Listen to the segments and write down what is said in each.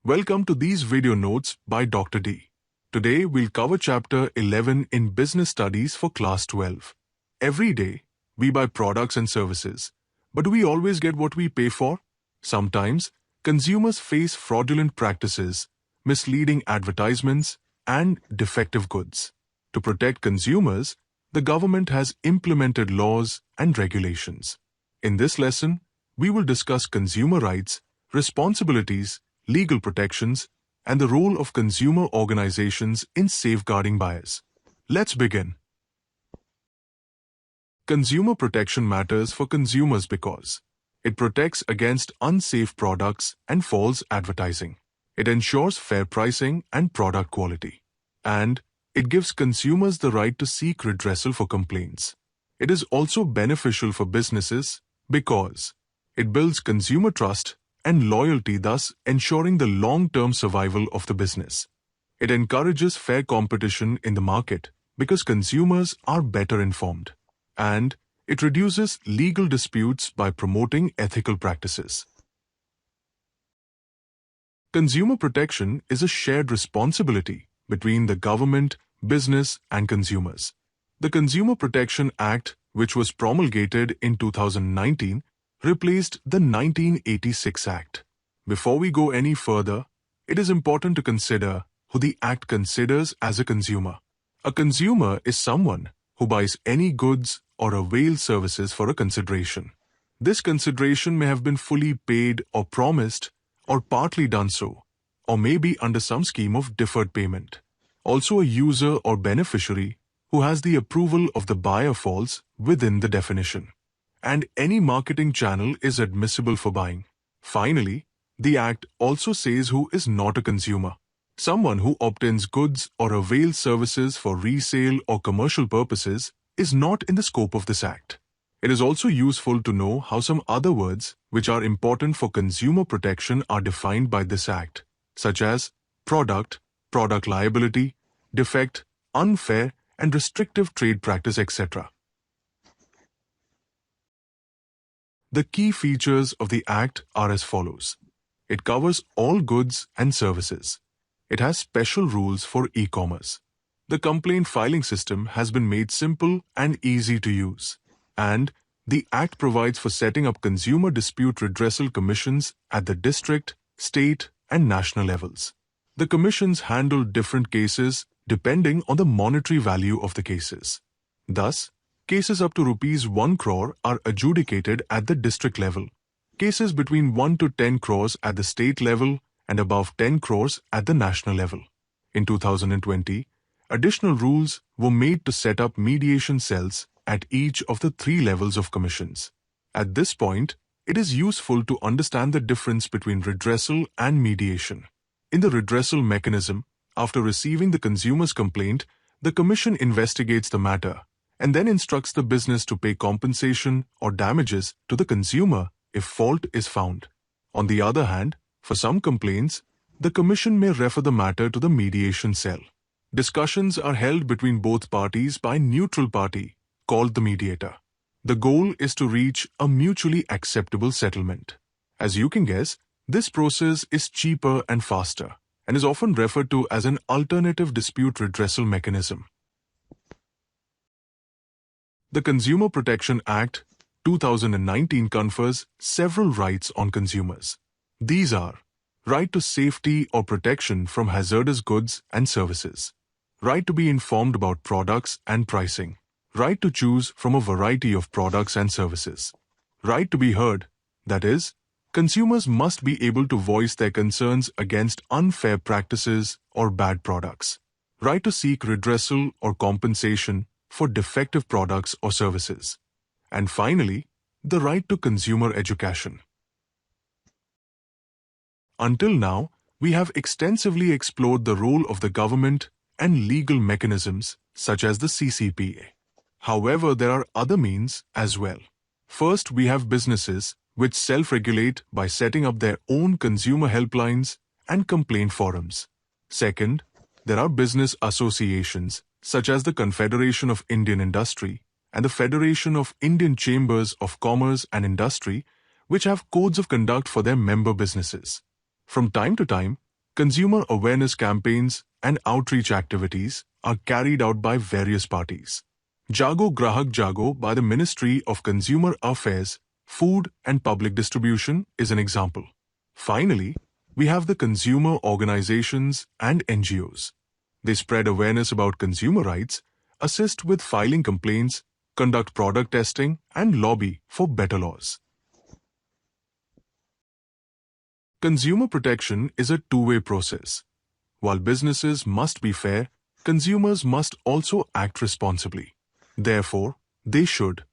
Welcome to these video notes by Dr. D. Today we'll cover Chapter 11 in Business Studies for Class 12. Every day, we buy products and services. But do we always get what we pay for? Sometimes, consumers face fraudulent practices, misleading advertisements, and defective goods. To protect consumers, the government has implemented laws and regulations. In this lesson, we will discuss consumer rights, responsibilities, legal protections, and the role of consumer organizations in safeguarding buyers. Let's begin. Consumer protection matters for consumers because it protects against unsafe products and false advertising. It ensures fair pricing and product quality. And it gives consumers the right to seek redressal for complaints. It is also beneficial for businesses because it builds consumer trust and loyalty, thus ensuring the long-term survival of the business. It encourages fair competition in the market because consumers are better informed. And it reduces legal disputes by promoting ethical practices. Consumer protection is a shared responsibility between the government, business, and consumers. The Consumer Protection Act, which was promulgated in 2019, replaced the 1986 Act. Before we go any further, it is important to consider who the Act considers as a consumer. A consumer is someone who buys any goods or avails services for a consideration. This consideration may have been fully paid or promised or partly done so, or may be under some scheme of deferred payment. Also, a user or beneficiary who has the approval of the buyer falls within the definition. And any marketing channel is admissible for buying. Finally, the Act also says who is not a consumer. Someone who obtains goods or avails services for resale or commercial purposes is not in the scope of this Act. It is also useful to know how some other words which are important for consumer protection are defined by this Act, such as product, product liability, defect, unfair, and restrictive trade practice, etc. The key features of the Act are as follows. It covers all goods and services. It has special rules for e-commerce. The complaint filing system has been made simple and easy to use. And the Act provides for setting up consumer dispute redressal commissions at the district, state, and national levels. The commissions handle different cases depending on the monetary value of the cases. Thus, cases up to Rs 1 crore are adjudicated at the district level. Cases between 1 to 10 crores at the state level and above 10 crores at the national level. In 2020, additional rules were made to set up mediation cells at each of the 3 levels of commissions. At this point, it is useful to understand the difference between redressal and mediation. In the redressal mechanism, after receiving the consumer's complaint, the commission investigates the matter and then instructs the business to pay compensation or damages to the consumer if fault is found. On the other hand, for some complaints, the commission may refer the matter to the mediation cell. Discussions are held between both parties by a neutral party, called the mediator. The goal is to reach a mutually acceptable settlement. As you can guess, this process is cheaper and faster, and is often referred to as an alternative dispute redressal mechanism. The Consumer Protection Act 2019 confers several rights on consumers. These are right to safety or protection from hazardous goods and services, right to be informed about products and pricing, right to choose from a variety of products and services, right to be heard, that is, consumers must be able to voice their concerns against unfair practices or bad products, right to seek redressal or compensation for defective products or services, and finally, the right to consumer education. Until now, we have extensively explored the role of the government and legal mechanisms such as the CCPA. However, there are other means as well. First, we have businesses which self-regulate by setting up their own consumer helplines and complaint forums. Second, there are business associations such as the Confederation of Indian Industry and the Federation of Indian Chambers of Commerce and Industry, which have codes of conduct for their member businesses. From time to time, Consumer awareness campaigns and outreach activities are carried out by various parties. Jago Grahak Jago by the Ministry of Consumer Affairs, Food and Public Distribution is an example. Finally, we have the consumer organizations and NGOs. They spread awareness about consumer rights, assist with filing complaints, conduct product testing, and lobby for better laws. Consumer protection is a two-way process. While businesses must be fair, consumers must also act responsibly. Therefore, they should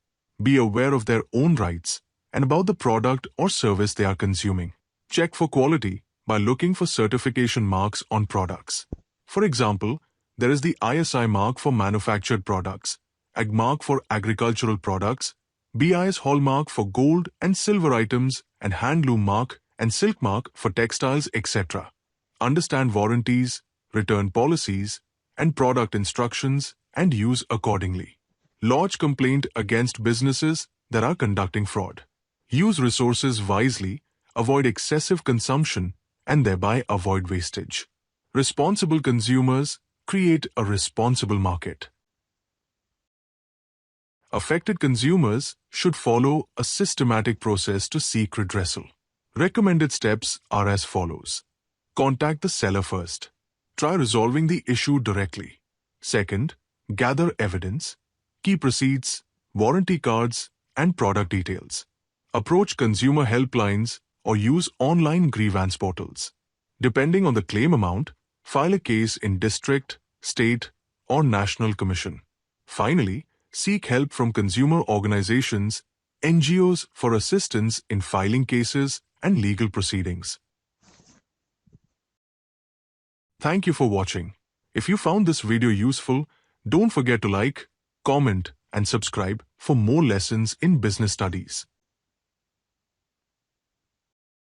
be aware of their own rights and about the product or service they are consuming. Check for quality by looking for certification marks on products. For example, there is the ISI mark for manufactured products, AG mark for agricultural products, BIS hallmark for gold and silver items, and handloom mark and silk mark for textiles, etc. Understand warranties, return policies, and product instructions and use accordingly. Lodge complaint against businesses that are conducting fraud. Use resources wisely, avoid excessive consumption, and thereby avoid wastage. Responsible consumers create a responsible market. Affected consumers should follow a systematic process to seek redressal. Recommended steps are as follows. Contact the seller first. Try resolving the issue directly. Second, gather evidence, keep receipts, warranty cards, and product details. Approach consumer helplines or use online grievance portals. Depending on the claim amount, file a case in district, state, or national commission. Finally, seek help from consumer organizations, NGOs for assistance in filing cases and legal proceedings. Thank you for watching. If you found this video useful, don't forget to like, comment, and subscribe for more lessons in business studies.